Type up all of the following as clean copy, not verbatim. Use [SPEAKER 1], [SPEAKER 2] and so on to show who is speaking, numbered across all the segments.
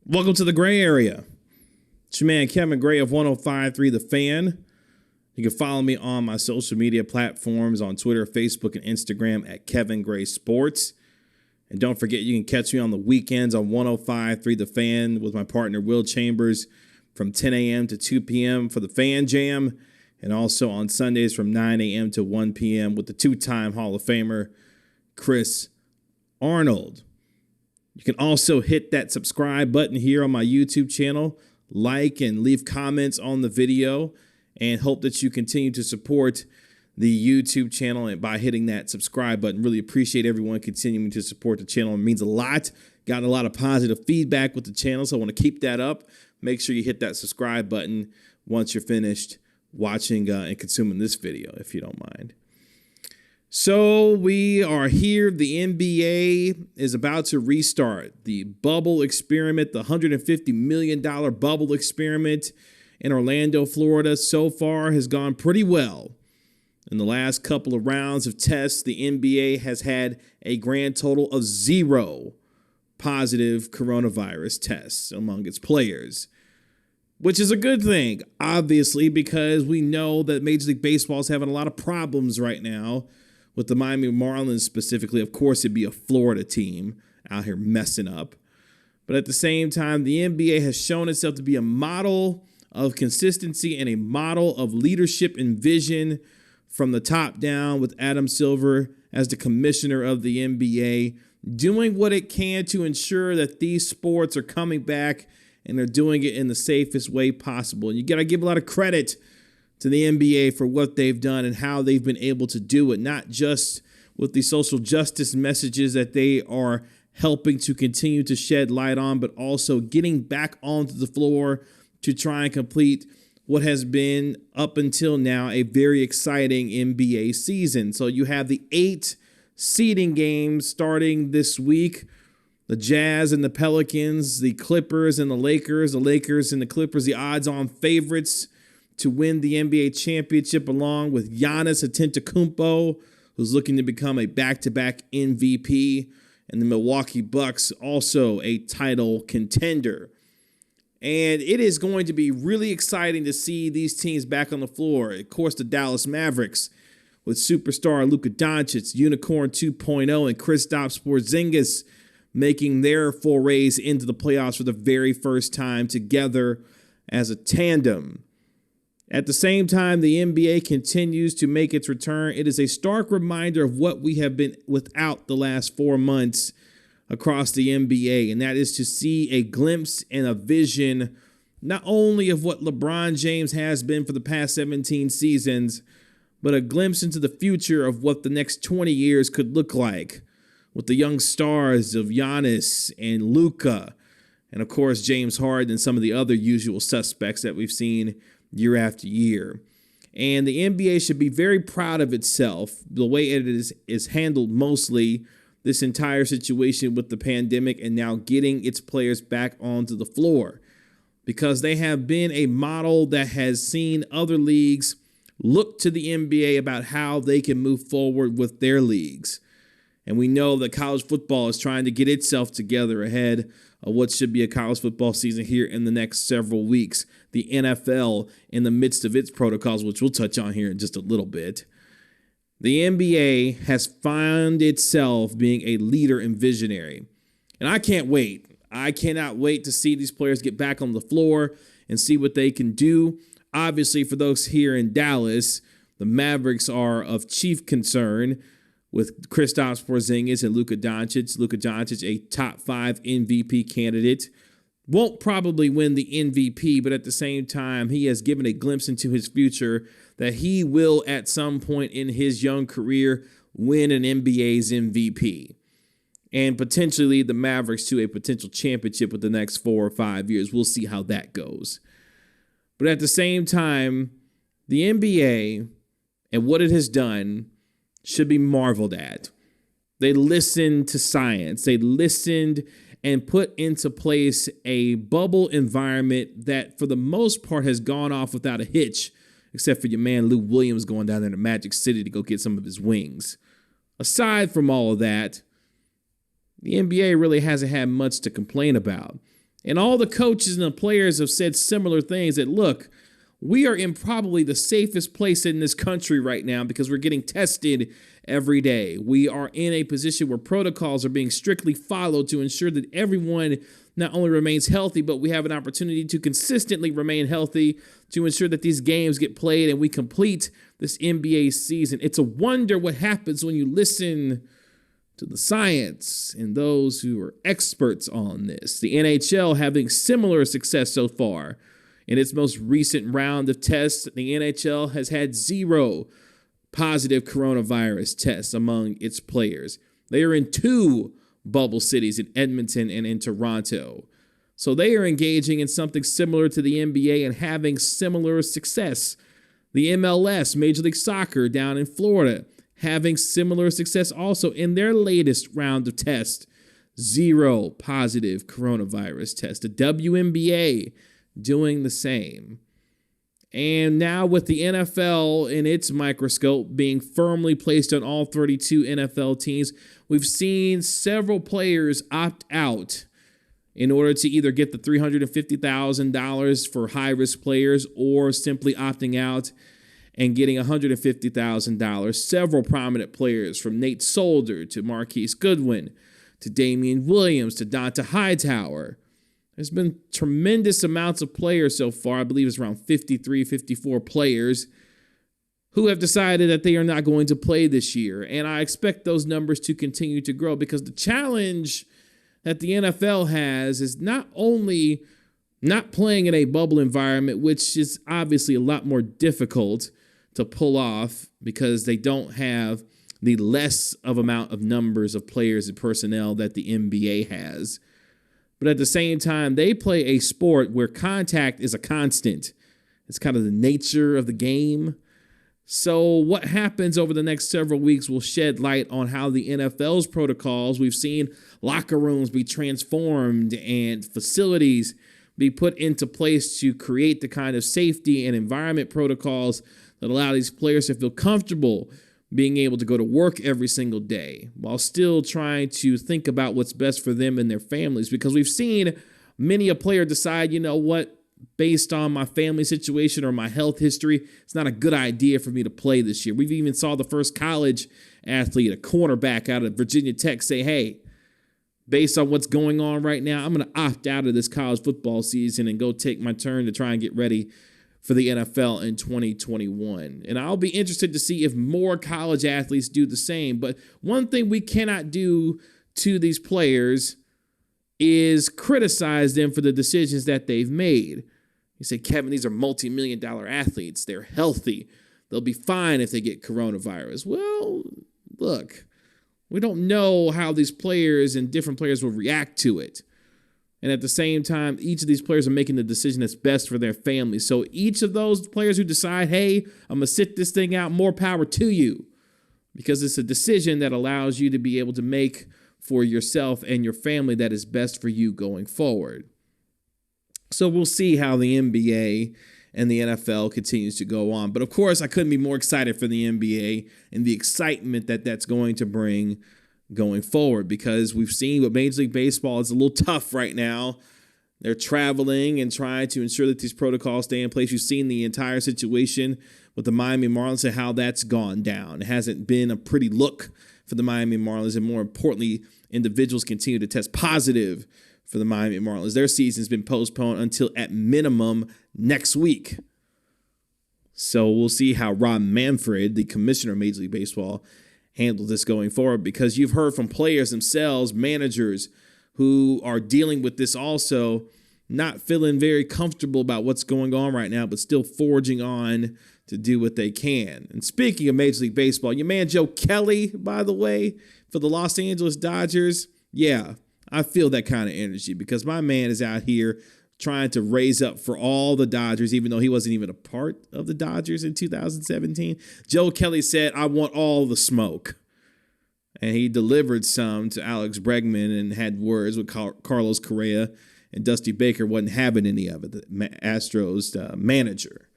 [SPEAKER 1] Welcome to the Gray Area. It's your man Kevin Gray of 105.3 The Fan. You can follow me on my social media platforms on Twitter, Facebook, and Instagram at Kevin Gray Sports. And don't forget, you can catch me on the weekends on 105.3 The Fan with my partner Will Chambers from 10 a.m. to 2 p.m. for the Fan Jam, and also on Sundays from 9 a.m. to 1 p.m. with the two-time Hall of Famer Chris Arnold. You can also hit that subscribe button here on my YouTube channel, like and leave comments on the video, and hope that you continue to support the YouTube channel and by hitting that subscribe button. Really appreciate everyone continuing to support the channel. It means a lot. Got a lot of positive feedback with the channel, so I want to keep that up. Make sure you hit that subscribe button once you're finished watching and consuming this video, if you don't mind. So we are here. The NBA is about to restart. The bubble experiment, the $150 million bubble experiment in Orlando, Florida, so far has gone pretty well. In the last couple of rounds of tests, the NBA has had a grand total of 0 positive coronavirus tests among its players, which is a good thing, obviously, because we know that Major League Baseball is having a lot of problems right now with the Miami Marlins specifically. Of course, it'd be a Florida team out here messing up. But at the same time, the NBA has shown itself to be a model of consistency and a model of leadership and vision from the top down, with Adam Silver as the commissioner of the NBA, doing what it can to ensure that these sports are coming back, and they're doing it in the safest way possible. And you got to give a lot of credit to the NBA for what they've done and how they've been able to do it, not just with the social justice messages that they are helping to continue to shed light on, but also getting back onto the floor to try and complete what has been up until now a very exciting NBA season. So you have the 8 seeding games starting this week. The Jazz and the Pelicans, the Clippers and the Lakers and the Clippers, the odds-on favorites to win the NBA championship, along with Giannis Antetokounmpo, who's looking to become a back-to-back MVP, and the Milwaukee Bucks, also a title contender. And it is going to be really exciting to see these teams back on the floor. Of course, the Dallas Mavericks with superstar Luka Doncic, Unicorn 2.0, and Kristaps Porzingis making their forays into the playoffs for the very first time together as a tandem. At the same time, the NBA continues to make its return. It is a stark reminder of what we have been without the last 4 months across the NBA, and that is to see a glimpse and a vision not only of what LeBron James has been for the past 17 seasons, but a glimpse into the future of what the next 20 years could look like with the young stars of Giannis and Luka, and of course James Harden and some of the other usual suspects that we've seen year after year. And the NBA should be very proud of itself, the way it is handled mostly this entire situation with the pandemic, and now getting its players back onto the floor, because they have been a model that has seen other leagues look to the NBA about how they can move forward with their leagues. And we know that college football is trying to get itself together ahead of what should be a college football season here in the next several weeks. The NFL in the midst of its protocols, which we'll touch on here in just a little bit. The NBA has found itself being a leader and visionary. And I can't wait. I cannot wait to see these players get back on the floor and see what they can do. Obviously, for those here in Dallas, the Mavericks are of chief concern with Kristaps Porzingis and Luka Doncic. Luka Doncic, a top 5 MVP candidate. Won't probably win the MVP, but at the same time, he has given a glimpse into his future that he will, at some point in his young career, win an NBA's MVP and potentially lead the Mavericks to a potential championship with the next 4 or 5 years. We'll see how that goes. But at the same time, the NBA and what it has done should be marveled at. They listened to science. They listened and put into place a bubble environment that, for the most part, has gone off without a hitch, except for your man Lou Williams going down there to Magic City to go get some of his wings. Aside from all of that, the NBA really hasn't had much to complain about. And all the coaches and the players have said similar things that, look, we are in probably the safest place in this country right now because we're getting tested every day. We are in a position where protocols are being strictly followed to ensure that everyone not only remains healthy, but we have an opportunity to consistently remain healthy to ensure that these games get played and we complete this NBA season. It's a wonder what happens when you listen to the science and those who are experts on this. The NHL having similar success so far. In its most recent round of tests, the NHL has had 0 positive coronavirus tests among its players. They are in 2 bubble cities, in Edmonton and in Toronto. So they are engaging in something similar to the NBA and having similar success. The MLS, Major League Soccer down in Florida, having similar success also in their latest round of tests. 0 positive coronavirus tests. The WNBA doing the same. And now with the NFL in its microscope being firmly placed on all 32 NFL teams, we've seen several players opt out in order to either get the $350,000 for high-risk players or simply opting out and getting $150,000. Several prominent players, from Nate Solder to Marquise Goodwin to Damian Williams to Donta Hightower. There's been tremendous amounts of players so far. I believe it's around 53, 54 players who have decided that they are not going to play this year. And I expect those numbers to continue to grow because the challenge that the NFL has is not only not playing in a bubble environment, which is obviously a lot more difficult to pull off because they don't have the less of amount of numbers of players and personnel that the NBA has. But at the same time, they play a sport where contact is a constant. It's kind of the nature of the game. So what happens over the next several weeks will shed light on how the NFL's protocols, we've seen locker rooms be transformed and facilities be put into place to create the kind of safety and environment protocols that allow these players to feel comfortable being able to go to work every single day while still trying to think about what's best for them and their families. Because we've seen many a player decide, you know what, based on my family situation or my health history, it's not a good idea for me to play this year. We've even saw the first college athlete, a cornerback out of Virginia Tech, say, hey, based on what's going on right now, I'm going to opt out of this college football season and go take my turn to try and get ready for the NFL in 2021. And I'll be interested to see if more college athletes do the same. But one thing we cannot do to these players is criticize them for the decisions that they've made. You say, Kevin, these are multi-million-dollar athletes. They're healthy. They'll be fine if they get coronavirus. Well, look, we don't know how these players and different players will react to it. And at the same time, each of these players are making the decision that's best for their family. So each of those players who decide, hey, I'm going to sit this thing out, more power to you. Because it's a decision that allows you to be able to make for yourself and your family that is best for you going forward. So we'll see how the NBA and the NFL continues to go on. But of course, I couldn't be more excited for the NBA and the excitement that that's going to bring going forward, because we've seen with Major League Baseball, it's a little tough right now. They're traveling and trying to ensure that these protocols stay in place. You've seen the entire situation with the Miami Marlins and how that's gone down. It hasn't been a pretty look for the Miami Marlins, and more importantly, individuals continue to test positive for the Miami Marlins. Their season's been postponed until at minimum next week. So we'll see how Rob Manfred, the commissioner of Major League Baseball, handle this going forward, because you've heard from players themselves, managers who are dealing with this also, not feeling very comfortable about what's going on right now, but still forging on to do what they can. And speaking of Major League Baseball, your man Joe Kelly, by the way, for the Los Angeles Dodgers, yeah, I feel that kind of energy, because my man is out here trying to raise up for all the Dodgers, even though he wasn't even a part of the Dodgers in 2017. Joe Kelly said, I want all the smoke. And he delivered some to Alex Bregman and had words with Carlos Correa, and Dusty Baker wasn't having any of it, the Astros manager.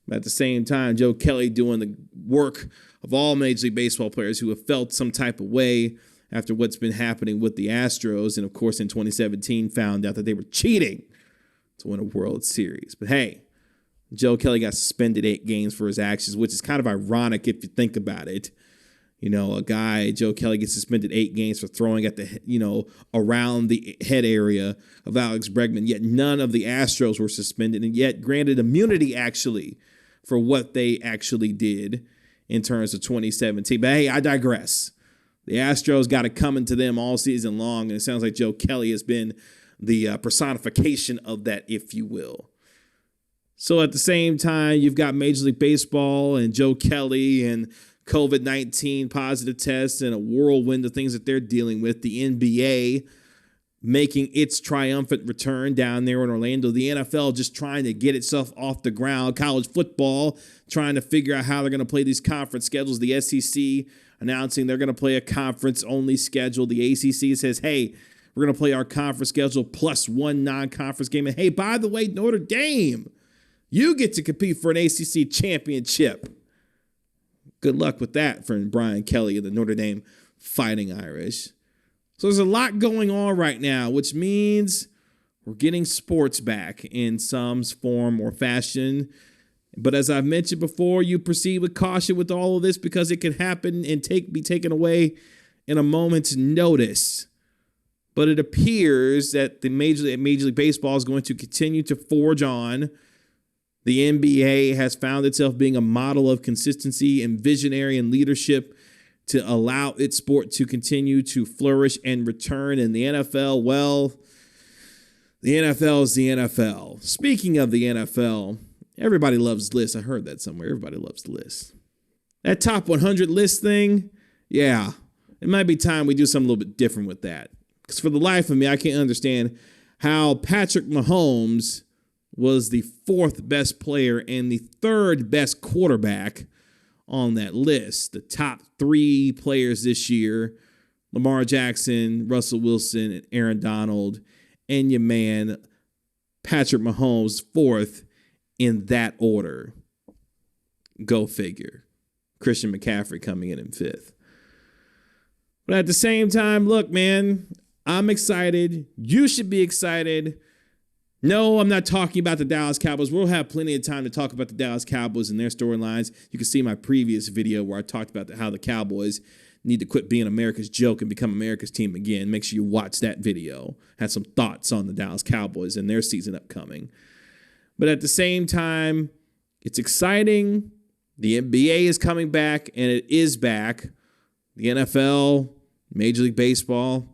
[SPEAKER 1] But at the same time, Joe Kelly doing the work of all Major League Baseball players who have felt some type of way after what's been happening with the Astros. And, of course, in 2017, found out that they were cheating to win a World Series. But, hey, Joe Kelly got suspended 8 games for his actions, which is kind of ironic if you think about it. You know, a guy, Joe Kelly, gets suspended 8 games for throwing at the, around the head area of Alex Bregman, yet none of the Astros were suspended and yet granted immunity, actually, for what they actually did in terms of 2017. But, hey, I digress. The Astros got it coming to them all season long, and it sounds like Joe Kelly has been the personification of that, if you will. So at the same time, you've got Major League Baseball and Joe Kelly and COVID-19 positive tests and a whirlwind of things that they're dealing with. The NBA making its triumphant return down there in Orlando. The NFL just trying to get itself off the ground. College football trying to figure out how they're going to play these conference schedules. The SEC announcing they're going to play a conference-only schedule. The ACC says, hey, we're going to play our conference schedule plus 1 non-conference game. And, hey, by the way, Notre Dame, you get to compete for an ACC championship. Good luck with that for Brian Kelly and the Notre Dame Fighting Irish. So there's a lot going on right now, which means we're getting sports back in some form or fashion. But as I've mentioned before, you proceed with caution with all of this because it can happen and be taken away in a moment's notice. But it appears that the Major League Baseball is going to continue to forge on. The NBA has found itself being a model of consistency and visionary and leadership to allow its sport to continue to flourish and return. And the NFL, well, the NFL is the NFL. Speaking of the NFL, everybody loves lists. I heard that somewhere. Everybody loves lists. That top 100 list thing, yeah, it might be time we do something a little bit different with that. Because for the life of me, I can't understand how Patrick Mahomes was the 4th best player and the 3rd best quarterback on that list. The top 3 players this year, Lamar Jackson, Russell Wilson, and Aaron Donald, and your man, Patrick Mahomes, 4th in that order. Go figure. Christian McCaffrey coming in 5th. But at the same time, look, man, I'm excited. You should be excited. No, I'm not talking about the Dallas Cowboys. We'll have plenty of time to talk about the Dallas Cowboys and their storylines. You can see my previous video where I talked about how the Cowboys need to quit being America's joke and become America's team again. Make sure you watch that video. Had some thoughts on the Dallas Cowboys and their season upcoming. But at the same time, it's exciting. The NBA is coming back, and it is back. The NFL, Major League Baseball,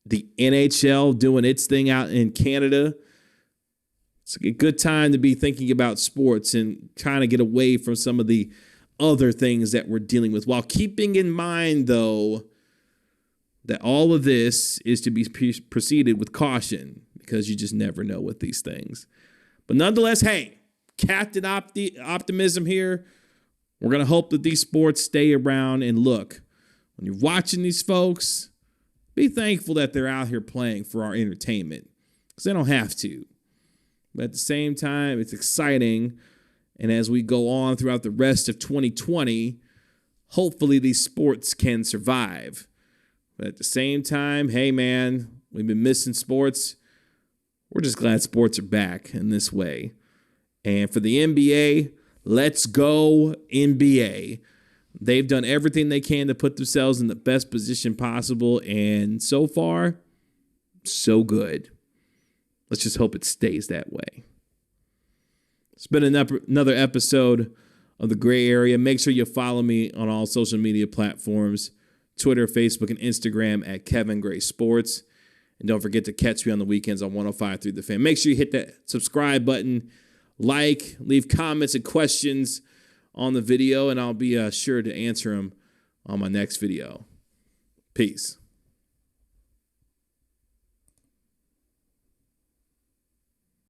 [SPEAKER 1] the NHL doing its thing out in Canada. It's a good time to be thinking about sports and trying to get away from some of the other things that we're dealing with, while keeping in mind, though, that all of this is to be proceeded with caution because you just never know with these things. But nonetheless, hey, Captain Optimism here. We're going to hope that these sports stay around. And look, when you're watching these folks, be thankful that they're out here playing for our entertainment because they don't have to. But at the same time, it's exciting. And as we go on throughout the rest of 2020, hopefully these sports can survive. But at the same time, hey, man, we've been missing sports. We're just glad sports are back in this way. And for the NBA, let's go NBA. They've done everything they can to put themselves in the best position possible. And so far, so good. Let's just hope it stays that way. It's been another episode of The Gray Area. Make sure you follow me on all social media platforms, Twitter, Facebook, and Instagram at Kevin Gray Sports. And don't forget to catch me on the weekends on 105.3 The Fan. Make sure you hit that subscribe button, like, leave comments and questions on the video, and I'll be sure to answer them on my next video. Peace.